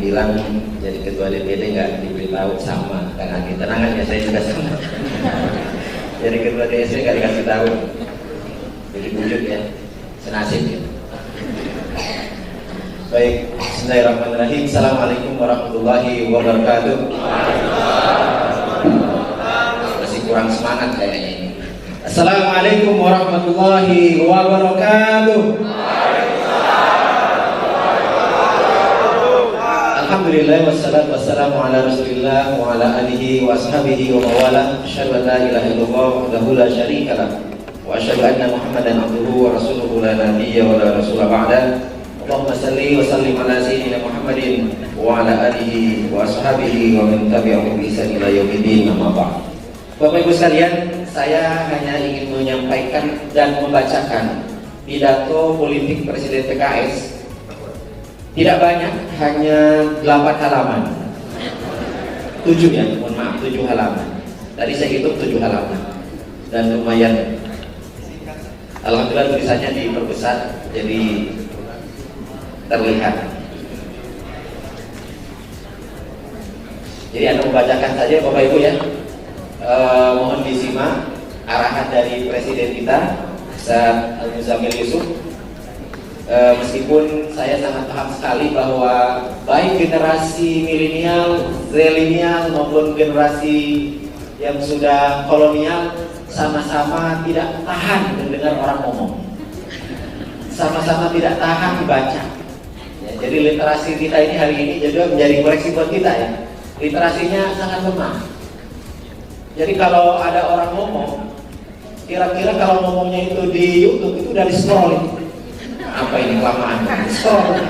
bilang jadi ketua DPD nggak diberitahu sama Kang Agi. Tenang aja, saya juga sama. Jadi ketua DSD nggak dikasih tahu. Jadi bujuk ya, senasib ya. Baik, bismillahirrahmanirrahim. Assalamualaikum warahmatullahi wabarakatuh. Masih kurang semangat kayaknya ini. Assalamualaikum warahmatullahi wabarakatuh. Alhamdulillah wassalatu wassalamu ala Rasulillah wa ala alihi wa ashabihi wa mawala. Asyhadu an la ilaha illallah wahdahu la syarika lah wa asyhadu anna Muhammadan abduhu wa rasuluhu la nabiyya wa la rasula ba'da. Allahumma salli wa sallim ala sayyidina Muhammadin wa ala alihi wa ashabihi wa man tabi'ahum bi ihsan ila yaumiddin, amma ba'd. Bapak Ibu sekalian, saya hanya ingin menyampaikan dan membacakan pidato politik Presiden PKS. Tidak banyak, hanya 8 halaman. 7 ya, mohon maaf, 7 halaman. Tadi saya hitung 7 halaman. Dan lumayan. Alhamdulillah tulisannya diperbesar, jadi terlihat. Jadi Anda membacakan saja Bapak Ibu ya. Mohon disimak arahan dari Presiden kita, Ustaz Al-Muzamil Yusuf. Meskipun saya sangat paham sekali bahwa baik generasi milenial, zilenial maupun generasi yang sudah kolonial sama-sama tidak tahan mendengar orang ngomong, sama-sama tidak tahan dibaca. Ya, jadi literasi kita ini hari ini juga menjadi koreksi buat kita ya. Literasinya sangat lemah. Jadi kalau ada orang ngomong, kira-kira kalau ngomongnya itu di YouTube itu udah di-scroll. Apa ini kelamaan? Scroll.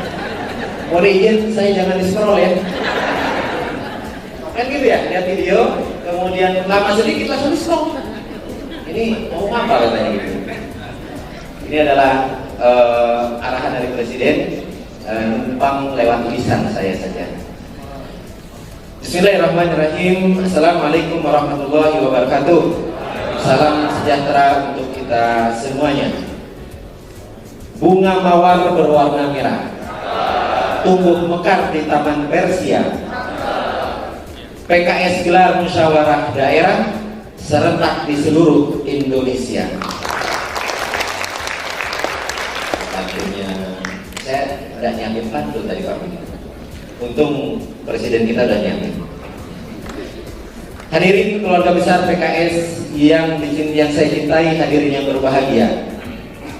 Mau izin saya jangan di-scroll ya. Kan gitu ya, lihat video, kemudian lama sedikit langsung di-scroll. Ini mau apa katanya gitu. Ini adalah arahan dari Presiden, numpang lewat tulisan saya saja. Bismillahirrahmanirrahim. Assalamualaikum warahmatullahi wabarakatuh. Salam sejahtera untuk kita semuanya. Bunga mawar berwarna merah tumbuh mekar di Taman Persia. PKS gelar musyawarah daerah serentak di seluruh Indonesia. Akhirnya saya udah nyiapin pantun tadi Pak. Untung Presiden kita udah nyiapin. Hadirin keluarga besar PKS yang saya cintai, hadirin yang berbahagia.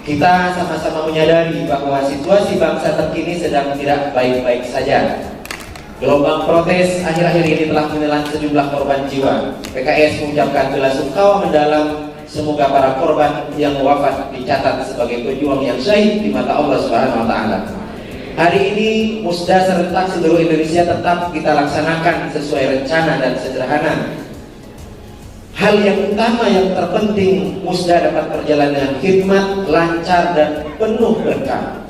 Kita sama-sama menyadari bahwa situasi bangsa terkini sedang tidak baik-baik saja. Gelombang protes akhir-akhir ini telah menelan sejumlah korban jiwa. PKS mengucapkan bela sungkawa mendalam. Semoga para korban yang wafat dicatat sebagai pejuang yang syahid di mata Allah Subhanahu wa taala. Hari ini Musda serentak seluruh Indonesia tetap kita laksanakan sesuai rencana dan sederhana. Hal yang utama yang terpenting, Musda dapat berjalan dengan khidmat, lancar dan penuh berkah.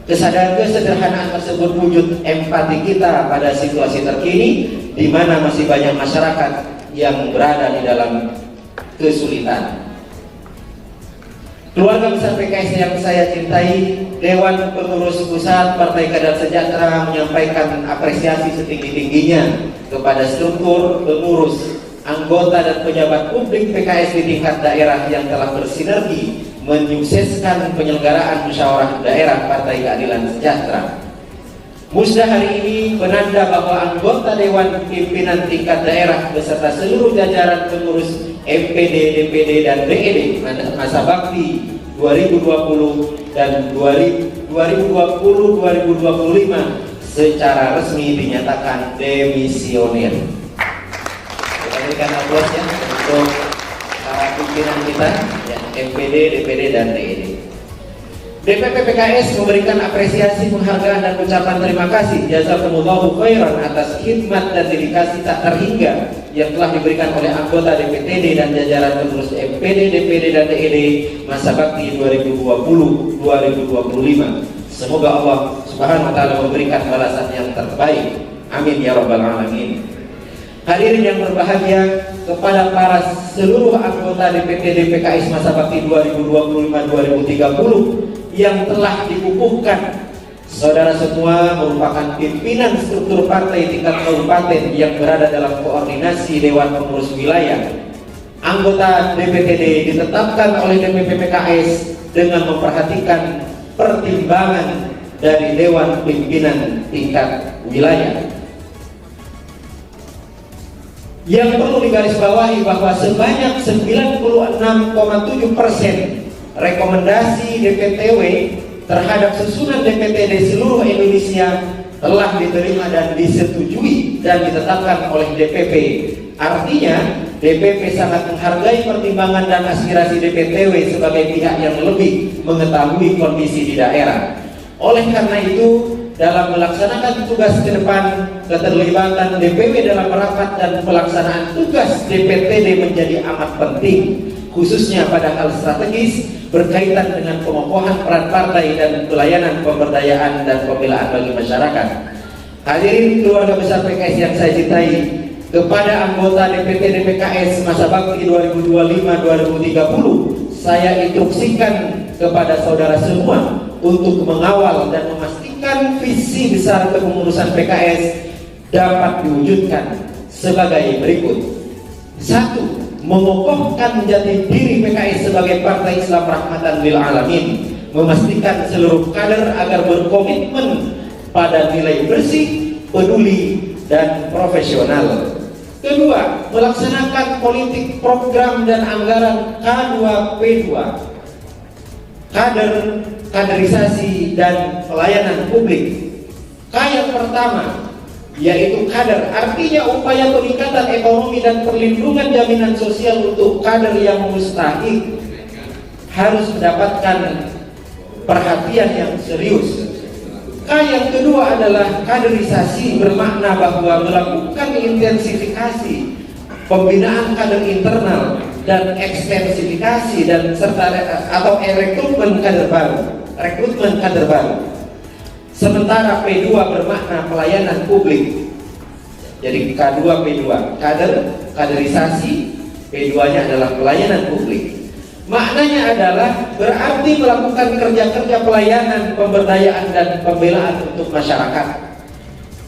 Kesadaran kesederhanaan tersebut wujud empati kita pada situasi terkini di mana masih banyak masyarakat yang berada di dalam kesulitan. Keluarga besar PKS yang saya cintai, Dewan Pengurus Pusat Partai Keadilan Sejahtera menyampaikan apresiasi setinggi-tingginya kepada struktur pengurus, anggota dan pejabat publik PKS di tingkat daerah yang telah bersinergi menyukseskan penyelenggaraan musyawarah daerah Partai Keadilan Sejahtera. Musda hari ini menanda bahwa anggota Dewan Pimpinan tingkat daerah beserta seluruh jajaran pengurus MPD, DPD dan DED masa bakti 2020 dan 2020-2025 secara resmi dinyatakan demisioner. Berikan aplaus ya untuk para pimpinan kita ya, MPD, DPD dan DED. DPP PKS memberikan apresiasi, penghargaan dan ucapan terima kasih jazakumullahu khairan atas khidmat dan dedikasi tak terhingga yang telah diberikan oleh anggota DPTD dan jajaran pengurus MPD, DPD dan DED masa bakti 2020-2025. Semoga Allah Subhanahu wa taala memberikan balasan yang terbaik. Amin ya rabbal alamin. Hadirin yang berbahagia, kepada para seluruh anggota DPTD PKS masa bakti 2025-2030 yang telah dikukuhkan Saudara semua merupakan pimpinan struktur partai tingkat kabupaten yang berada dalam koordinasi Dewan Pengurus Wilayah. Anggota DPTD ditetapkan oleh DPP PKS dengan memperhatikan pertimbangan dari Dewan Pimpinan tingkat wilayah. Yang perlu digarisbawahi bahwa sebanyak 96,7% rekomendasi DPTW terhadap susunan DPTD seluruh Indonesia telah diterima dan disetujui dan ditetapkan oleh DPP. Artinya, DPP sangat menghargai pertimbangan dan aspirasi DPTW sebagai pihak yang lebih mengetahui kondisi di daerah. Oleh karena itu, dalam melaksanakan tugas ke depan, keterlibatan DPW dalam rapat dan pelaksanaan tugas DPTD menjadi amat penting, khususnya pada hal strategis berkaitan dengan pengokohan peran partai dan pelayanan pemberdayaan dan pembelaan bagi masyarakat. Hadirin keluarga besar PKS yang saya cintai, kepada anggota DPTD PKS masa bakti 2025-2030, saya instruksikan kepada saudara semua untuk mengawal dan memastikan visi besar kepengurusan PKS dapat diwujudkan sebagai berikut. 1. Mengokohkan jati diri PKS sebagai Partai Islam Rahmatan lil Alamin, memastikan seluruh kader agar berkomitmen pada nilai bersih, peduli, dan profesional. Kedua, melaksanakan politik program dan anggaran K2P2, kaderisasi dan pelayanan publik. K yang pertama yaitu kader, artinya upaya peningkatan ekonomi dan perlindungan jaminan sosial untuk kader yang mustahik harus mendapatkan perhatian yang serius. K yang kedua adalah kaderisasi, bermakna bahwa melakukan intensifikasi pembinaan kader internal dan ekstensifikasi dan serta atau rekrutmen kader baru. Sementara P2 bermakna pelayanan publik. Jadi K2 P2, kaderisasi, P2-nya adalah pelayanan publik. Maknanya adalah berarti melakukan kerja-kerja pelayanan, pemberdayaan dan pembelaan untuk masyarakat.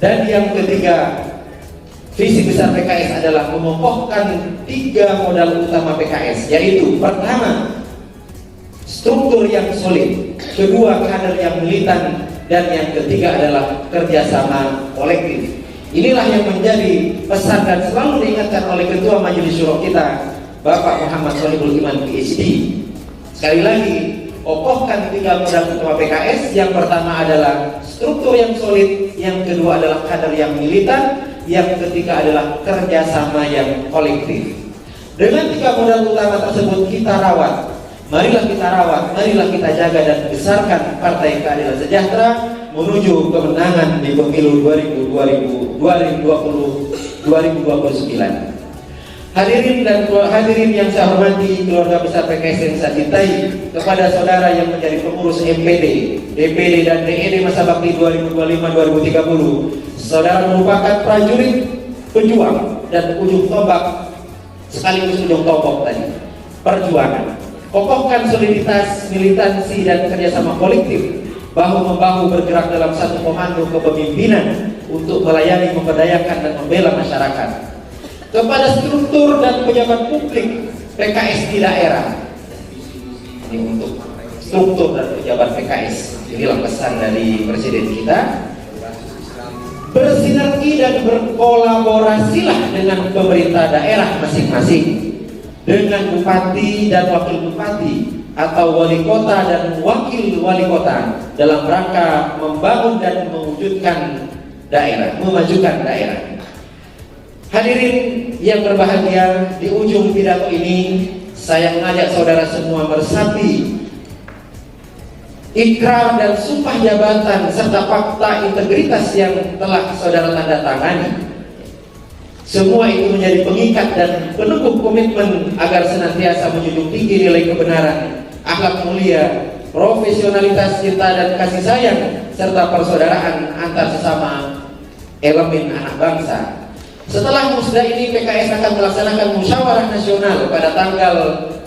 Dan yang ketiga, visi besar PKS adalah mengokohkan 3 modal utama PKS, yaitu pertama, struktur yang solid, kedua, kader yang militan, dan yang ketiga adalah kerjasama kolektif. Inilah yang menjadi pesan dan selalu diingatkan oleh Ketua Majelis Syuro kita, Bapak Muhammad Sohibul Iman PhD. Sekali lagi, kokohkan 3 modal utama PKS. Yang pertama adalah struktur yang solid, yang kedua adalah kader yang militan, yang ketiga adalah kerjasama yang kolektif. Dengan 3 modal utama tersebut kita rawat. Marilah kita rawat, marilah kita jaga dan besarkan Partai Keadilan Sejahtera menuju kemenangan di pemilu 2029. Hadirin yang saya hormati, keluarga besar PKS yang saya cintai, kepada saudara yang menjadi pengurus MPD, DPD dan DED masa bakti 2025-2030, saudara merupakan prajurit pejuang dan ujung tombak sekaligus ujung tombak tadi, perjuangan. Kokohkan soliditas, militansi, dan kerjasama kolektif, bahu-membahu bergerak dalam satu komando kepemimpinan untuk melayani, memberdayakan, dan membela masyarakat. Kepada struktur dan pejabat publik PKS di daerah, ini untuk struktur dan pejabat PKS, inilah pesan dari Presiden kita. Bersinergi dan berkolaborasilah dengan pemerintah daerah masing-masing, dengan bupati dan wakil bupati atau wali kota dan wakil wali kota dalam rangka membangun dan mewujudkan daerah, memajukan daerah. Hadirin yang berbahagia, di ujung pidato ini saya mengajak saudara semua meresapi ikrar dan sumpah jabatan serta fakta integritas yang telah saudara tanda tangani. Semua itu menjadi pengikat dan peneguh komitmen agar senantiasa menjunjung tinggi nilai kebenaran, akhlak mulia, profesionalitas, cinta dan kasih sayang, serta persaudaraan antar sesama elemen anak bangsa. Setelah musda ini, PKS akan melaksanakan musyawarah nasional pada tanggal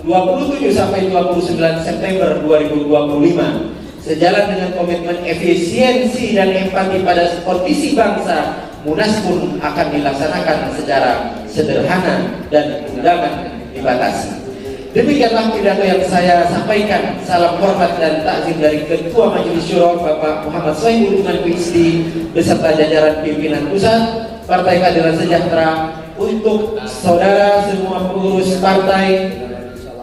27 sampai 29 September 2025. sejalan dengan komitmen efisiensi dan empati pada kondisi bangsa, Munas pun akan dilaksanakan secara sederhana dan undangan dibatasi. Demikianlah pidato yang saya sampaikan. Salam hormat dan takzim dari Ketua Majelis Syuro Bapak Muhammad Sohibul Iman PhD beserta jajaran pimpinan pusat Partai Keadilan Sejahtera untuk saudara semua pengurus partai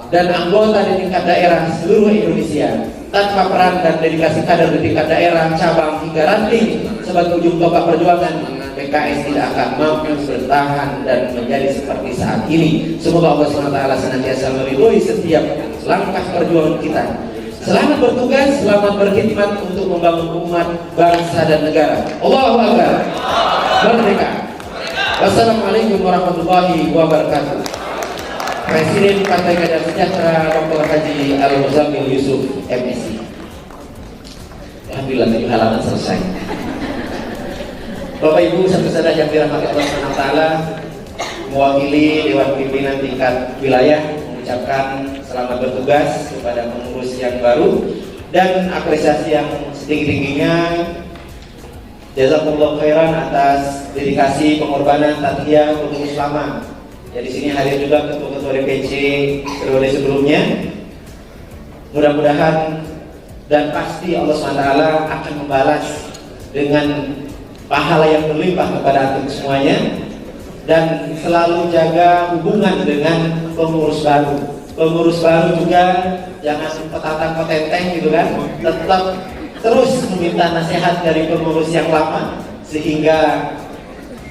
dan anggota di tingkat daerah seluruh Indonesia. Tanpa peran dan dedikasi kader di tingkat daerah, cabang hingga ranting sebagai ujung tombak perjuangan, PKS tidak akan mampu bertahan dan menjadi seperti saat ini. Semoga Allah SWT senantiasa meridhoi setiap langkah perjuangan kita. Selamat bertugas, selamat berkhidmat untuk membangun umat, bangsa dan negara. Allahu Akbar. Merdeka. Wassalamualaikum warahmatullahi wabarakatuh. Presiden Partai Keadilan Sejahtera Dr. Haji Al-Muzammil Yusuf MSI. Alhamdulillah 7 halaman selesai. Bapak Ibu saudara yang dirahmati Allah SWT, mewakili Dewan Pimpinan tingkat wilayah mengucapkan selamat bertugas kepada pengurus yang baru dan apresiasi yang setinggi-tingginya. Jazakumullah khairan atas dedikasi, pengorbanan, tadhiyah pengurus lama. Ya, di sini hadir juga ketua-ketua DPC periode sebelumnya. Mudah-mudahan dan pasti Allah SWT akan membalas dengan pahala yang berlimpah kepada antum semuanya, dan selalu jaga hubungan dengan pengurus baru. Pengurus baru juga jangan petantang petenteng gitu kan, tetap terus meminta nasihat dari pengurus yang lama sehingga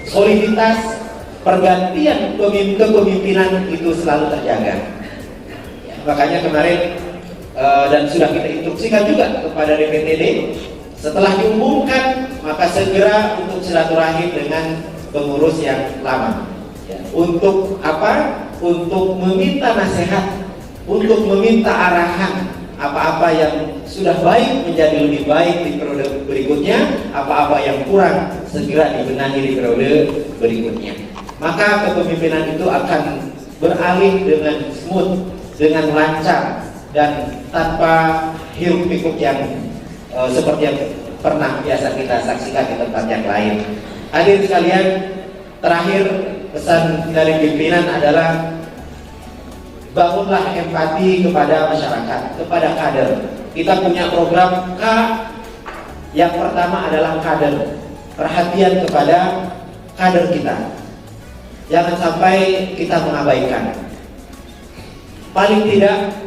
soliditas pergantian kepemimpinan itu selalu terjaga. Makanya kemarin dan sudah kita instruksikan juga kepada DPTD, setelah diumumkan maka segera untuk silaturahim dengan pengurus yang lama. Untuk apa? Untuk meminta nasihat, untuk meminta arahan apa-apa yang sudah baik menjadi lebih baik di periode berikutnya, apa-apa yang kurang segera dibenahi di periode berikutnya. Maka kepemimpinan itu akan beralih dengan smooth, dengan lancar, dan tanpa hiruk pikuk yang seperti yang pernah biasa kita saksikan di tempat yang lain. Hadirin sekalian, terakhir pesan dari pimpinan adalah bangunlah empati kepada masyarakat, kepada kader. Kita punya program K. Yang pertama adalah kader, perhatian kepada kader kita. Jangan sampai kita mengabaikan. Paling tidak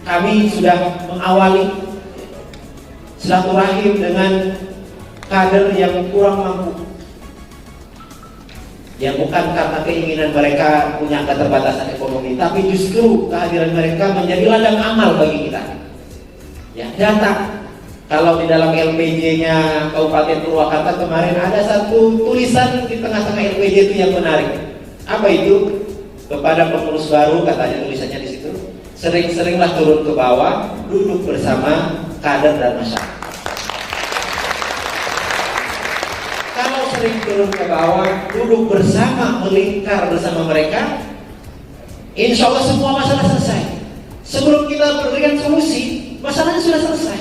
kami sudah mengawali silaturahim dengan kader yang kurang mampu, yang bukan karena keinginan mereka punya keterbatasan ekonomi, tapi justru kehadiran mereka menjadi ladang amal bagi kita. Ya, data. Kalau di dalam LPJ-nya Kabupaten Purwakarta kemarin ada satu tulisan di tengah-tengah LPJ itu yang menarik. Apa itu? Kepada pengurus baru, katanya tulisannya di situ, sering-seringlah turun ke bawah, duduk bersama kader dan masyarakat. Kalau sering turun ke bawah, duduk bersama, melingkar bersama mereka, insya Allah semua masalah selesai. Sebelum kita berikan solusi, masalahnya sudah selesai.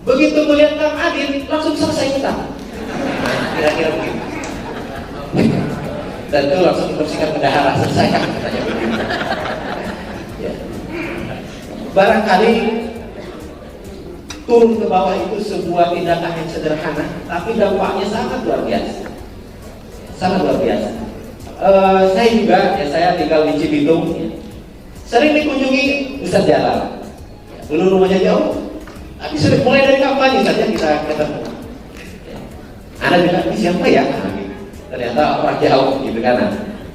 Begitu melihat Kang Adin, langsung selesai kita. Kira-kira begitu. Dan itu langsung dibersihkan bendahara, selesai kan? Ya. Barangkali turun ke bawah itu sebuah tindakan yang sederhana, tapi dampaknya sangat luar biasa. Sangat luar biasa. Saya juga, ya saya tinggal di Cibitung, ya. Sering dikunjungi Ustaz Jalal. Dulu rumahnya jauh, tapi sudah mulai dari kampanye saja kita ketemu. Anda bilang, ini siapa ya? Ternyata orang jauh gitu kan.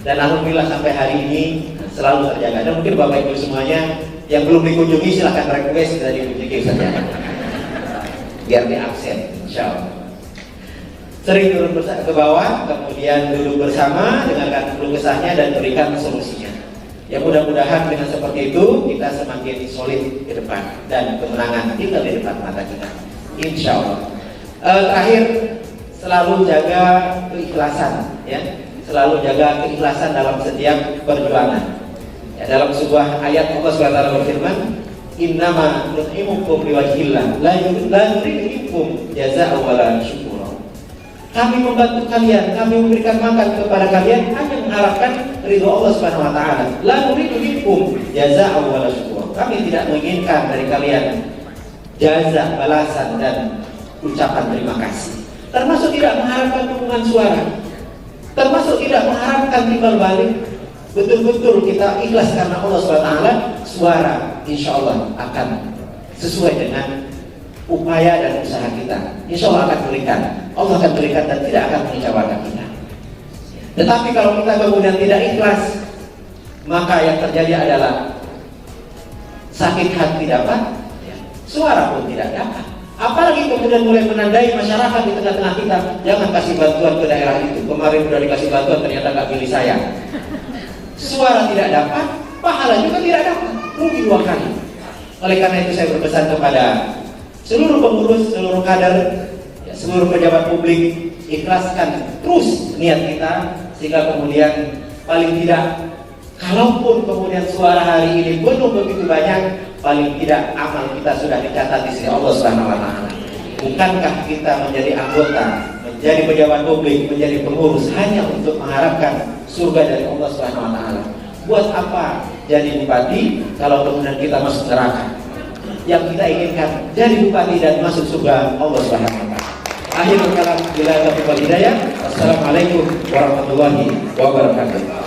Dan alhamdulillah sampai hari ini selalu terjaga. Dan mungkin Bapak Ibu semuanya yang belum dikunjungi silahkan request dari dikunjungi saja, biar di absen, insya Allah. Sering turun ke bawah, kemudian duduk bersama, dengarkan keluh kesahnya dan berikan solusinya. Ya mudah-mudahan dengan seperti itu kita semakin solid ke depan dan kemenangan tinggal di depan mata kita, insya Allah. Terakhir, selalu jaga keikhlasan, ya, selalu jaga keikhlasan dalam setiap perjuangan. Ya, dalam sebuah ayat Allah SWT berfirman, innama nut'imukum liwajhillah la nuridu minkum jazaa'an wala syukura. Kami membantu kalian, kami memberikan makan kepada kalian hanya mengharapkan ridho Allah Subhanahu wa taala. La nuridu minkum jazaa'an wala syukura. Kami tidak menginginkan dari kalian jaza, balasan dan ucapan terima kasih. Termasuk tidak mengharapkan dukungan suara, termasuk tidak mengharapkan timbal balik. Betul-betul kita ikhlas karena Allah SWT, suara insya Allah akan sesuai dengan upaya dan usaha kita. Insya Allah akan berikan, Allah akan berikan dan tidak akan mengecewakan kita. Tetapi kalau kita kemudian tidak ikhlas, maka yang terjadi adalah sakit hati dapat, suara pun tidak dapat. Apalagi kemudian mulai menandai masyarakat di tengah-tengah kita, jangan kasih bantuan ke daerah itu. Kemarin sudah dikasih bantuan, ternyata nggak pilih saya. Suara tidak dapat, pahala juga tidak dapat, rugi dua kali. Oleh karena itu saya berpesan kepada seluruh pengurus, seluruh kader, seluruh pejabat publik, ikhlaskan terus niat kita, sehingga kemudian paling tidak, kalaupun kemudian suara hari ini belum begitu banyak, paling tidak amal kita sudah dicatat di sisi Allah Subhanahu wa taala. Bukankah kita menjadi anggota, menjadi pejabat publik, menjadi pengurus hanya untuk mengharapkan surga dari Allah Subhanahu wa taala? Buat apa jadi bupati kalau kemudian kita masuk neraka? Yang kita inginkan jadi bupati dan masuk surga Allah Subhanahu wa taala. Akhirul kalam, bila taufiq wal hidayah. Wassalamualaikum warahmatullahi wabarakatuh.